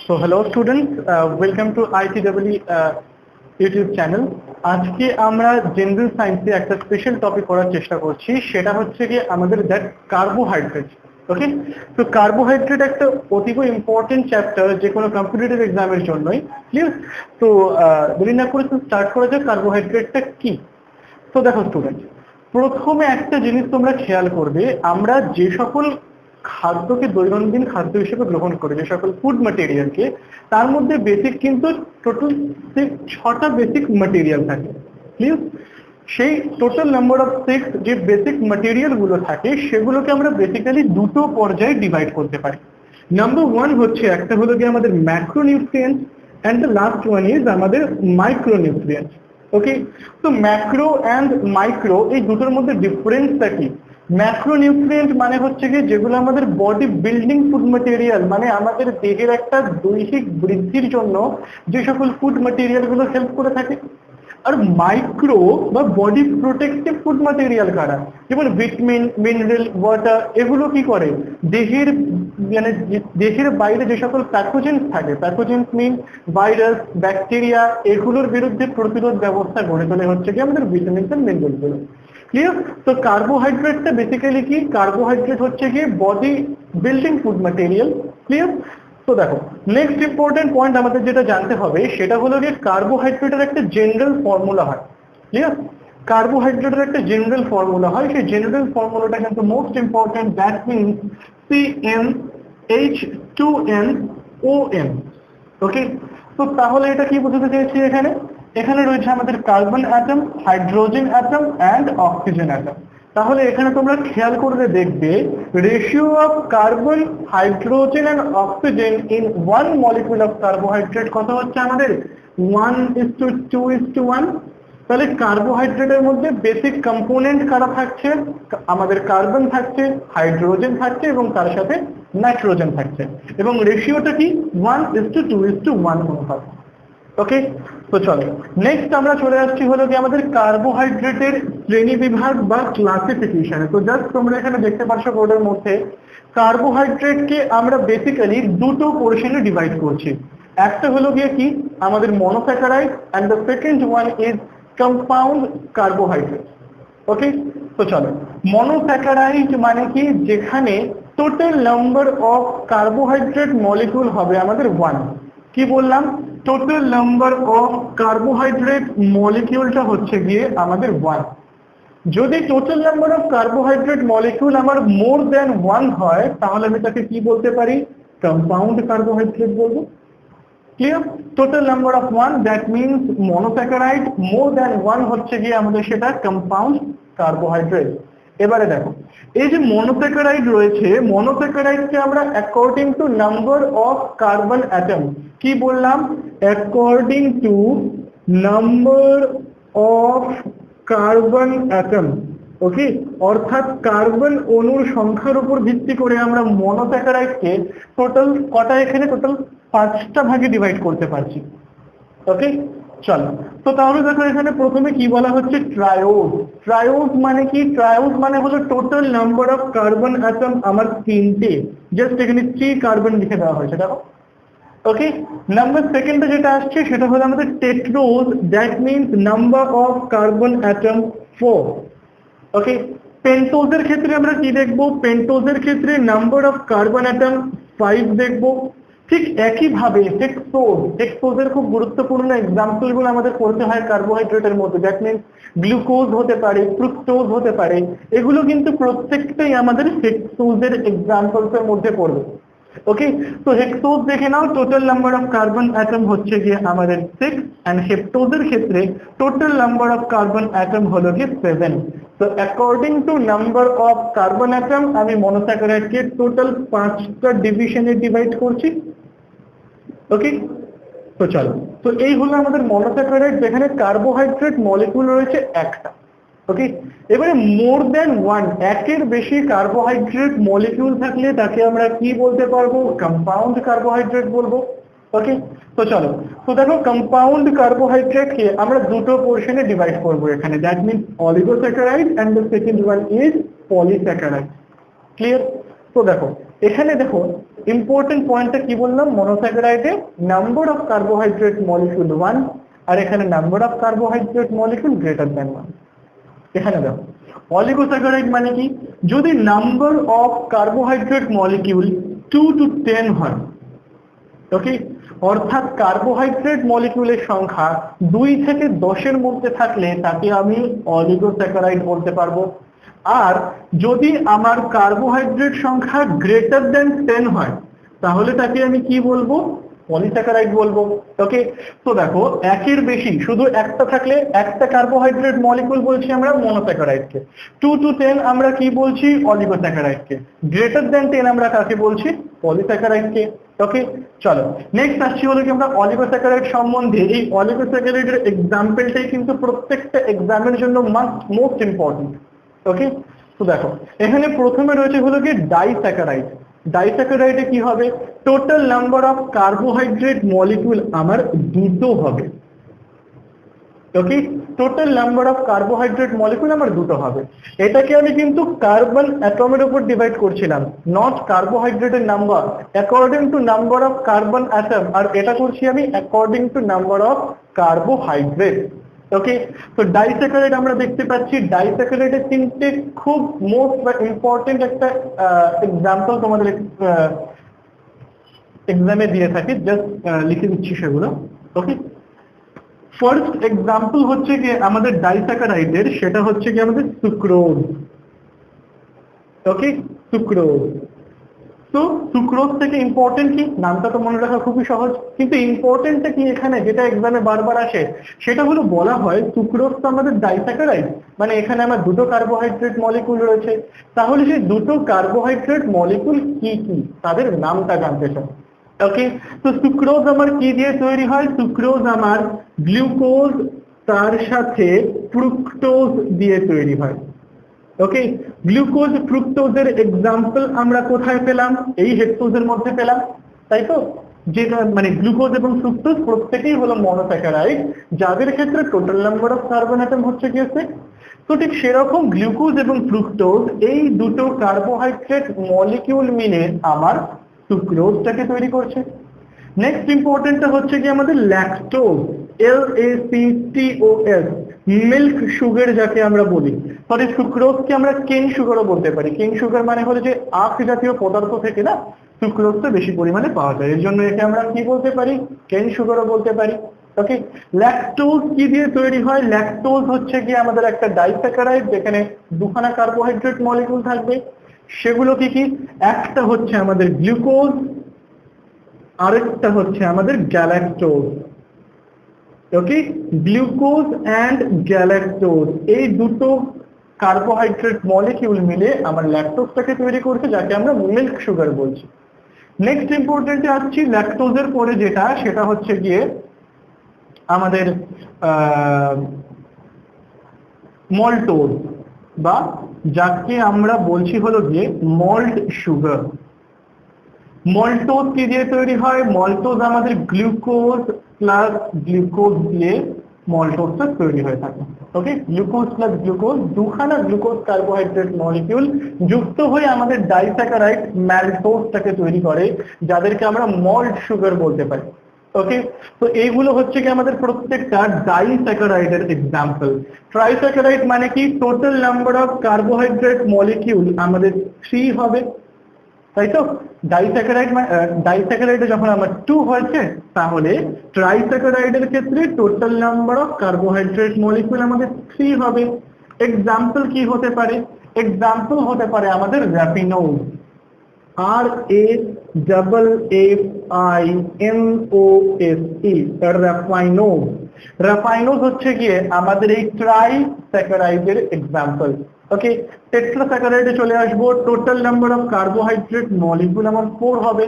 So hello students, welcome to ITEE YouTube channel. আজকে আমরা general সায়েন্সে একটা স্পেশাল টপিক করার চেষ্টা করছি, সেটা হচ্ছে কি আমাদের দ্যাট কার্বোহাইড্রেট। ওকে, তো কার্বোহাইড্রেট একটা অতীব ইম্পর্টেন্ট চ্যাপ্টার যে কোনো কম্পিটিটিভ এক্সামের জন্যই। ক্লিয়ার? তো দেরি না করে স্টার্ট করা যাক কার্বোহাইড্রেটটা কি। তো দেখো স্টুডেন্ট, প্রথমে একটা জিনিস তোমরা খেয়াল করবে, আমরা যে সকল খাদ্যকে দৈনন্দিন খাদ্য হিসেবে গ্রহণ করি, যে সকল ফুড ম্যাটেরিয়ালকে, তার মধ্যে বেসিক কিন্তু টোটাল 6টা বেসিক ম্যাটেরিয়াল থাকে। ক্লিয়ার? সেই টোটাল নাম্বার অফ 6 যে বেসিক ম্যাটেরিয়াল গুলো থাকে সেগুলোকে আমরা বেসিক্যালি দুটো পর্যায়ে ডিভাইড করতে পারি। নাম্বার 1 হচ্ছে, একটা হলো গিয়ে আমাদের macronutrients and the last one is আমাদের মাইক্রোনিউট্রিয়েন্টস। ওকে, তো ম্যাক্রো অ্যান্ড মাইক্রো এই দুটোর মধ্যে ডিফারেন্সটা কি? ম্যাক্রোনিউট্রিয়েন্ট মানে হচ্ছে কি যেগুলো আমাদের বডি বিল্ডিং ফুড ম্যাটেরিয়াল, মানে আমাদের দেহের একটা দৈহিক বৃদ্ধির জন্য যে সকল ফুড ম্যাটেরিয়াল গুলো হেল্প করে থাকে। আর মাইক্রো বা বডি প্রোটেক্টিভ ফুড ম্যাটেরিয়াল কারা, যেমন ভিটামিন, মিনারেল, ওয়াটার, এগুলো কি করে দেহের মানে দেহের বাইরে যে সকল প্যাথোজেন্স থাকে, প্যাথোজেন্স মিন ভাইরাস, ব্যাকটেরিয়া, এগুলোর বিরুদ্ধে প্রতিরোধ ব্যবস্থা গড়ে তোলে হচ্ছে কি আমাদের ভিটামিন এন্ড মিনারেল গুলো। ক্লিয়ার? তো কার্বোহাইড্রেটটা বেসিক্যালি কি? কার্বোহাইড্রেট হচ্ছে কি body building food material. Clear? তো দেখো, নেক্সট ইম্পর্টেন্ট পয়েন্ট আমাদের যেটা জানতে হবে সেটা হলো যে কার্বোহাইড্রেটের একটা জেনারেল ফর্মুলা হয়। ক্লিয়ার? কার্বোহাইড্রেটের একটা জেনারেল ফর্মুলা হয়, সেই জেনারেল ফর্মুলাটা কিন্তু most important, that means CnH2nOm। ওকে, তো তাহলে এটা কি বোঝাতে চেয়েছি? এখানে এখানে রয়েছে আমাদের carbon atom, hydrogen atom and oxygen atom. তাহলে এখানে তোমরা খেয়াল করলে দেখবে ratio of carbon, hydrogen and oxygen in one molecule of carbohydrate কত হচ্ছে আমাদের? 1:2:1। তাহলে কার্বোহাইড্রেটের মধ্যে বেসিক কম্পোনেন্ট কারা থাকছে? আমাদের কার্বন থাকছে, হাইড্রোজেন থাকছে এবং তার সাথে নাইট্রোজেন থাকছে, এবং রেশিওটা কি 1:2:1 অনুপাত। ওকে, তো চলো নেক্সট আমরা চলে আসছি হলো কি আমাদের কার্বোহাইড্রেটের শ্রেণী বিভাগ বা ক্লাসিফিকেশনে। তো জাস্ট তোমরা এখানে দেখতে পাচ্ছ বোর্ডের মধ্যে কার্বোহাইড্রেটকে আমরা বেসিক্যালি দুটো পোর্শনে ডিভাইড করছি। একটা হলো গিয়ে কি আমাদের monosaccharide and the second one is compound carbohydrate. Okay, তো চলো, মনোস্যাকারাইড মানে কি? যেখানে total number of carbohydrate molecule হবে আমাদের 1। কি বললাম? টোটাল নাম্বার অফ কার্বোহাইড্রেট মলিকিউলটা হচ্ছে গিয়ে আমাদের 1। যদি total number of carbohydrate molecule আমার মোর দ্যান 1 হয়, তাহলে আমি তাকে কি বলতে পারি? কম্পাউন্ড কার্বোহাইড্রেট বলবো। Clear? Total number of 1 that means monosaccharide, more than 1 হচ্ছে গিয়ে আমাদের সেটা কম্পাউন্ড কার্বোহাইড্রেট। এবারে দেখো, এই যে মনোস্যাকারাইড রয়েছে, মনোস্যাকারাইডকে আমরা according to number of carbon atom কি বললাম? According to number of carbon atom. Okay, অর্থাৎ কার্বন অণুর সংখ্যার উপর ভিত্তি করে আমরা মনোস্যাকারাইডকে টোটাল কটা, এখানে টোটাল 5টা ভাগে ডিভাইড করতে পারছি। ওকে, চলো, তো তাহলে দেখো এখানে প্রথমে কি বলা হচ্ছে? ট্রায়োজ। ট্রায়োজ মানে কি? ট্রায়োজ মানে হলো total number of carbon atom আমার 3টে, জাস্ট এখানে 3 কার্বন লিখে দেওয়া হয়েছে, দেখো। ওকে, নাম্বার সেকেন্ডে যেটা আসছে সেটা হলো আমাদের tetrose, that means number of carbon atom 4। Okay, পেন্টোজের ক্ষেত্রে আমরা কি দেখবো? পেন্টোজের ক্ষেত্রে নাম্বার অফ কার্বন অ্যাটম 5 দেখবো। ঠিক একইভাবে হেক্সোজ, হেক্সোজের খুব গুরুত্বপূর্ণ এক্সাম্পল গুলো আমাদের পড়তে হয় কার্বোহাইড্রেটের মধ্যে, দ্যাট মিনস গ্লুকোজ হতে পারে, ফ্রুক্টোজ হতে পারে, এগুলো কিন্তু প্রত্যেকটাই আমাদের হেক্সোজের এক্সাম্পলস এর মধ্যে পড়বে। ওকে, তো হেক্সোজ দেখে নাও, total number of carbon atom হচ্ছে গিয়ে আমাদের 6, এন্ড হেপ্টোজের ক্ষেত্রে total number of carbon atom হলো গিয়ে 7। তো according to number of carbon atom আমি মনোস্যাকারাইডকে টোটাল 5টা ডিভিশনে ডিভাইড করছি। ওকে, তো চলো, তো এই হলো আমাদের মনোস্যাকারাইড, যেখানে কার্বোহাইড্রেট মলিকিউল রয়েছে একটা। ওকে, এবারে মোর দ্যান 1, একের বেশি কার্বোহাইড্রেট মলিকিউল থাকলে তাকে আমরা কি বলতে পারবো? কম্পাউন্ড কার্বোহাইড্রেট বলবো। ওকে, তো চলো, তো দেখো কম্পাউন্ড কার্বোহাইড্রেটকে আমরা দুটো পোর্শনে ডিভাইড করবো এখানে, that means oligosaccharide and the second one is polysaccharide. Clear? তো দেখো এখানে দেখো ইম্পর্টেন্ট পয়েন্টটা কি বললাম, মনোস্যাকারাইডে নাম্বার অফ কার্বোহাইড্রেট মলিকিউল 1 আর এখানে number of carbohydrate molecule greater than 1। এখানে দেখো অলিগোস্যাকারাইড মানে কি, যদি number of carbohydrate molecule 2 to 10 হয়, ওকে, অর্থাৎ কার্বোহাইড্রেট মলিকিউলের সংখ্যা 2 থেকে 10-এর মধ্যে থাকলে তাকে আমি অলিগোস্যাকারাইড বলতে পারবো। আর যদি আমার কার্বোহাইড্রেট সংখ্যা গ্রেটার দ্যান 10 হয় তাহলে তাকে আমি কি বলবো, পলিস্যাকারাইড বলবো। ওকে, তো দেখো একের বেশি শুধু একটা থাকলে একটা কার্বোহাইড্রেট মলিকিউল বলছি আমরা মনোস্যাকারাইডকে, 2 to 10 আমরা কি বলছি, অলিগোস্যাকারাইডকে, গ্রেটার দ্যান 10 আমরা কাকে বলছি, পলিস্যাকারাইডকে। ওকে, চলো নেক্সট আসছি হলো কি আমরা অলিগোস্যাকারাইড সম্বন্ধে। এই অলিগোস্যাকারাইডের এক্সাম্পলটাই কিন্তু প্রত্যেকটা এক্সামের জন্য মোস্ট ইম্পর্টেন্ট। ওকে, তো দেখো এখানে প্রথমে রয়েছে হলো কি ডাইস্যাকারাইড। ডাইস্যাকারাইডে কি হবে, total number of carbohydrate molecule আমার 2 হবে। Okay, total number of carbohydrate molecule আমার 2 হবে। এটাকে আমি কিন্তু কার্বন অ্যাটমের উপর ডিভাইড করছিলাম, নট কার্বোহাইড্রেটের number, according to number of carbon atom, আর এটা করছি আমি according to number of carbohydrate. Okay, তো ডাইস্যাকারাইড আমরা দেখতে পাচ্ছি, ডাইস্যাকারাইডের তিনটে খুব মোস্ট বা ইম্পর্টেন্ট একটা এক্সাম্পল তোমাদের এক্সামে দিয়ে থাকি, জাস্ট লিখে দিচ্ছি সেগুলো। ওকে, ফার্স্ট এক্সাম্পল হচ্ছে কি আমাদের ডাইস্যাকারাইডের, সেটা হচ্ছে কি আমাদের সুক্রোজ। ওকে, সুক্রোজ। তো সুক্রোজ থেকে ইম্পর্টেন্ট কি, নামটা তো মনে রাখা খুবই সহজ, কিন্তু ইম্পর্টেন্টটা কি এখানে যেটা এক্সামে বারবার আসে সেটা হলো বলা হয় সুক্রোজ তো আমাদের ডাইস্যাকারাইড, মানে এখানে আমার 2 কার্বোহাইড্রেট মলিকিউল রয়েছে, তাহলে সেই 2 কার্বোহাইড্রেট মলিকিউল কি কি তাদের নামটা জানতে চাই। ওকে, তো সুক্রোজ আমার কি দিয়ে তৈরি হয়, সুক্রোজ আমার গ্লুকোজ তার সাথে ফ্রুক্টোজ দিয়ে তৈরি হয়। ওকে, গ্লুকোজ ফ্রুক্টোজের এক্সাম্পল আমরা কোথায় পেলাম, এই হেক্টোজের মধ্যে পেলাম, তাই তো, যেটা মানে গ্লুকোজ এবং ফ্রুক্টোজ প্রত্যেকেই হলো মনোস্যাকারাইড, যাদের ক্ষেত্রে total number of carbon atom হচ্ছে কি 6। তো ঠিক সেরকম গ্লুকোজ এবং ফ্রুক্টোজ এই 2 কার্বোহাইড্রেট মলিকিউল মিলে আমার সুক্রোজটাকে তৈরি করছে। নেক্সট ইম্পর্টেন্টটা হচ্ছে কি আমাদের ল্যাকটোজ, LACTOS, মিল্ক সুগার যাকে আমরা বলি, সরি সুক্রোজকে আমরা কেন সুগারও বলতে পারি। কেন সুগার মানে হলো যে আখ জাতীয় পদার্থ থেকে না সুক্রোজটা বেশি পরিমাণে পাওয়া যায়, এর জন্য একে আমরা কি বলতে পারি, কেন সুগারও বলতে পারি। ওকে, ল্যাকটোজ কি দিয়ে তৈরি হয়, ল্যাকটোজ হচ্ছে কি আমাদের একটা ডাইস্যাকারাইড যেখানে 2 কার্বোহাইড্রেট মলিকিউল থাকবে, সেগুলো কি কি, একটা হচ্ছে আমাদের গ্লুকোজ, আরেকটা হচ্ছে আমাদের galactose. Okay, glucose and galactose এই 2 কার্বোহাইড্রেট মলিকিউল মিলে আমার ল্যাকটোজটাকে তৈরি করছে, যাকে আমরা মিল্ক সুগার বলছি। নেক্সট ইম্পর্টেন্টে আসছি ল্যাকটোজের পরে যেটা, সেটা হচ্ছে গিয়ে আমাদের মল্টোজ, বা যাকে আমরা বলছি হলো গিয়ে মল্ট সুগার। মল্টোজ কি দিয়ে তৈরি হয়, মল্টোজ আমাদের গ্লুকোজ প্লাস গ্লুকোজ দিয়ে মল্টোজটা তৈরি হয়ে থাকে। Okay, glucose plus glucose, 2 glucose carbohydrate molecule যুক্ত হয়ে আমাদের ডাইস্যাকারাইড ম্যালটোজটাকে তৈরি করে, যাদেরকে আমরা মল্ট সুগার বলতে পারি। ওকে, তো এইগুলো হচ্ছে কি আমাদের প্রত্যেকটা ডাইস্যাকারাইডের এক্সাম্পল। ট্রাইস্যাকারাইড মানে কি, total number of carbohydrate molecule আমাদের 3 হবে, তাই তো। ডাইস্যাকারাইডে যখন আমার 2 হয়েছে, তাহলে ট্রাইস্যাকারাইডের ক্ষেত্রে total number of carbohydrate molecule আমাদের 3 হবে। এক্সাম্পল কি হতে পারে, এক্সাম্পল হতে পারে আমাদের র্যাপিনোজ, RAFFINOSE, র্যাফাইনোজ। র্যাফাইনোজ হচ্ছে গিয়ে আমাদের এই ট্রাইস্যাকারাইডের এক্সাম্পল। ওকে, টেট্রাস্যাকারাইডে চলে আসবো, total number of carbohydrate molecule আমার 4 হবে,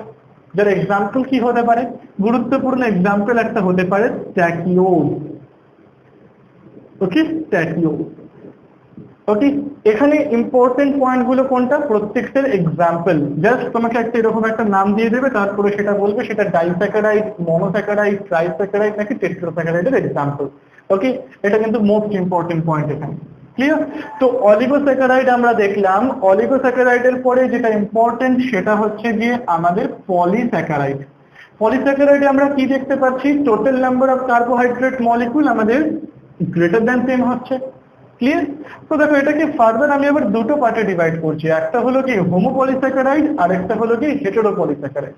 যার এক্সাম্পল কি হতে পারে, গুরুত্বপূর্ণ এক্সাম্পল একটা হতে পারে স্ট্যাকিওজ। ওকে, স্ট্যাকিওজ। ওকে, এখানে ইম্পর্টেন্ট পয়েন্ট গুলো কোনটা, প্রত্যেকটার এক্সাম্পল, জাস্ট তোমাকে একটা এরকম একটা নাম দিয়ে দেবে, তারপরে সেটা বলবে সেটা ডাইস্যাকারাইড, মনোস্যাকারাইড, ট্রাইস্যাকারাইড নাকি টেট্রাস্যাকারাইডের এক্সাম্পল। ওকে, এটা কিন্তু মোস্ট ইম্পর্টেন্ট পয়েন্ট এখানে। ক্লিয়ার? তো অলিগোস্যাকারাইড আমরা দেখলাম, অলিগোস্যাকারাইডের পরে যেটা ইম্পর্টেন্ট সেটা হচ্ছে গিয়ে আমাদের পলিস্যাকারাইড। পলিস্যাকারাইডে আমরা কি দেখতে পাচ্ছি, total number of carbohydrate molecule আমাদের গ্রেটার দ্যান 10 হচ্ছে। ক্লিয়ার? তো দেখো এটাকে ফার্দার আমি আবার দুটো পার্টে ডিভাইড করছি, একটা হলো কি হোমো পলিস্যাকারাইড আর একটা হলো কি হেটেরো পলিস্যাকারাইড।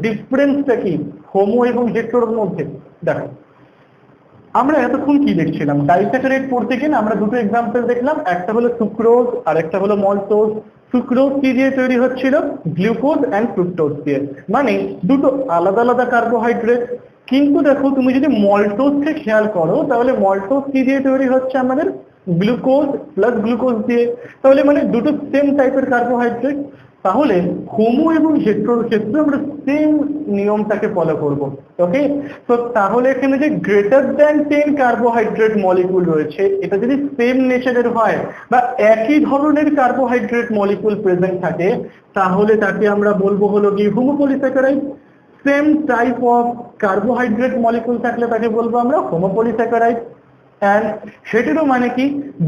ডিফারেন্সটা কি হোমো এবং হেটেরোর মধ্যে? দেখো আমরা এতক্ষণ কি দেখছিলাম, ডাইস্যাকারাইড পড়তে গিয়ে আমরা দুটো এক্সাম্পল দেখলাম, একটা হলো সুক্রোজ আর একটা হলো মল্টোজ। সুক্রোজ কি দিয়ে তৈরি হচ্ছিল, গ্লুকোজ অ্যান্ড ফ্রুক্টোজ দিয়ে, মানে দুটো আলাদা আলাদা কার্বোহাইড্রেট। কিন্তু দেখো তুমি যদি মল্টোজকে খেয়াল করো তাহলে মল্টোজ কি দিয়ে তৈরি হচ্ছে আমাদের, গ্লুকোজ প্লাস গ্লুকোজ দিয়ে, তাহলে মানে দুটো সেম টাইপের কার্বোহাইড্রেট। তাহলে হোমো এবং হেটেরোর ক্ষেত্রে আমরা সেম নিয়মটাকে ফলো করব। ওকে, তো তাহলে এখানে যে গ্রেটার দ্যান 10 কার্বোহাইড্রেট মলিকুল রয়েছে, এটা যদি সেম নেচারের হয় বা একই ধরনের কার্বোহাইড্রেট মলিকুল প্রেজেন্ট থাকে, তাহলে তাকে আমরা বলবো হলো কি Homo polysaccharide. Same type of carbohydrate molecule থাকলে তাকে বলবো আমরা হোমো পলিস্যাকারাইড। অ্যান্ড হেটেরো মানে কি,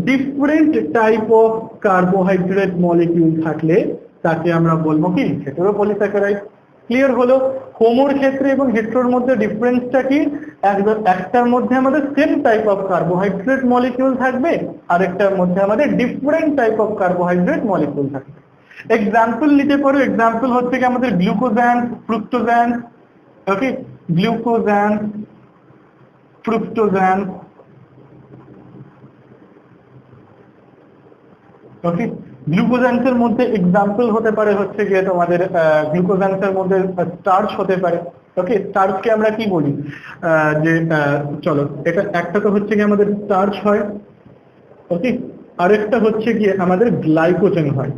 different type of carbohydrate molecule থাকলে তাকে আমরা বলবো কি হেটেরো পলিস্যাকারাইড। ক্লিয়ার হলো? হোমোর ক্ষেত্রে এবং হেটেরোর মধ্যে ডিফারেন্সটা কি, একটার মধ্যে আমাদের same type of carbohydrate molecule থাকবে আর একটার মধ্যে আমাদের different type of carbohydrate molecule থাকবে। এক্সাম্পল নিতে পারো, এক্সাম্পল হচ্ছে কি আমাদের গ্লুকোজ্যান্স, ফ্রুক্টোজ্যান্স। ওকে, গ্লুকোজ্যান্স, ফ্রুক্টোজ্যান্স। ওকে, গ্লুকোজ্যান্সের মধ্যে এক্সাম্পল হতে পারে হচ্ছে গিয়ে তোমাদের গ্লুকোজ্যান্সের মধ্যে স্টার্চ হতে পারে। ওকে, স্টার্চকে আমরা কি বলি, যে চলো এটা একটা তো হচ্ছে গিয়ে আমাদের স্টার্চ হয়। ওকে, আরেকটা হচ্ছে গিয়ে আমাদের গ্লাইকোজেন হয়।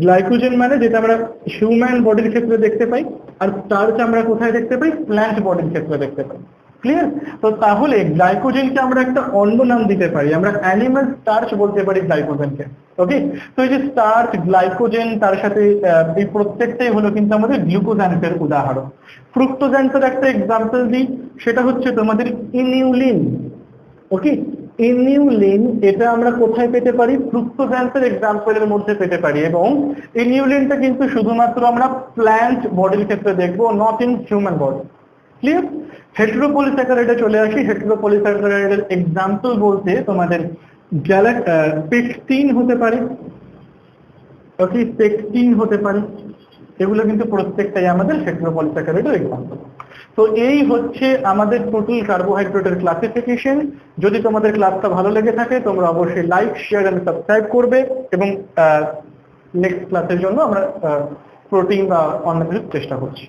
গ্লাইকোজেন মানে যেটা আমরা হিউম্যান বডির ক্ষেত্রে দেখতে পাই, আর স্টার্চ আমরা কোথায় দেখতে পাই, প্ল্যান্ট বডির ক্ষেত্রে দেখতে পাই। ক্লিয়ার? তো তাহলে গ্লাইকোজেনকে আমরা একটা অন্য নাম দিতে পারি, আমরা অ্যানিমাল স্টার্চ বলতে পারি গ্লাইকোজেনকে। ওকে, তো এই যে স্টার্চ, গ্লাইকোজেন, তার সাথে এই প্রত্যেকটাই হলো কিন্তু আমাদের গ্লুকোজ্যান্সের উদাহরণ। ফ্রুক্টোজ্যান্সের একটা এক্সাম্পল দিই, সেটা হচ্ছে তোমাদের ইনিউলিন। ওকে, ইনিউলিন এটা আমরা কোথায় পেতে পারি, ফ্রুক্টোজ্যান্সের এক্সাম্পলের মধ্যে পেতে পারি, এবং ইনিউলিনটা কিন্তু শুধুমাত্র আমরা প্ল্যান্ট বডির ক্ষেত্রে দেখবো, not in human body. Clear? Hetero পলিস্যাকারাইডে চলে আসি। হেটেরো পলিস্যাকারাইডের এক্সাম্পল বলতে তোমাদের পেকটিন হতে পারে। ওকে, পেকটিন হতে পারে, এগুলো কিন্তু প্রত্যেকটাই আমাদের হেটেরো পলিস্যাকারাইডের এক্সাম্পল। তো এই হচ্ছে আমাদের টোটাল কার্বোহাইড্রেটের ক্লাসিফিকেশন। যদি তোমাদের ক্লাসটা ভালো লেগে থাকে তোমরা অবশ্যই লাইক, শেয়ার এন্ড সাবস্ক্রাইব করবে, এবং নেক্সট ক্লাসের জন্য আমরা প্রোটিন বা অন্য কিছু চেষ্টা করছি।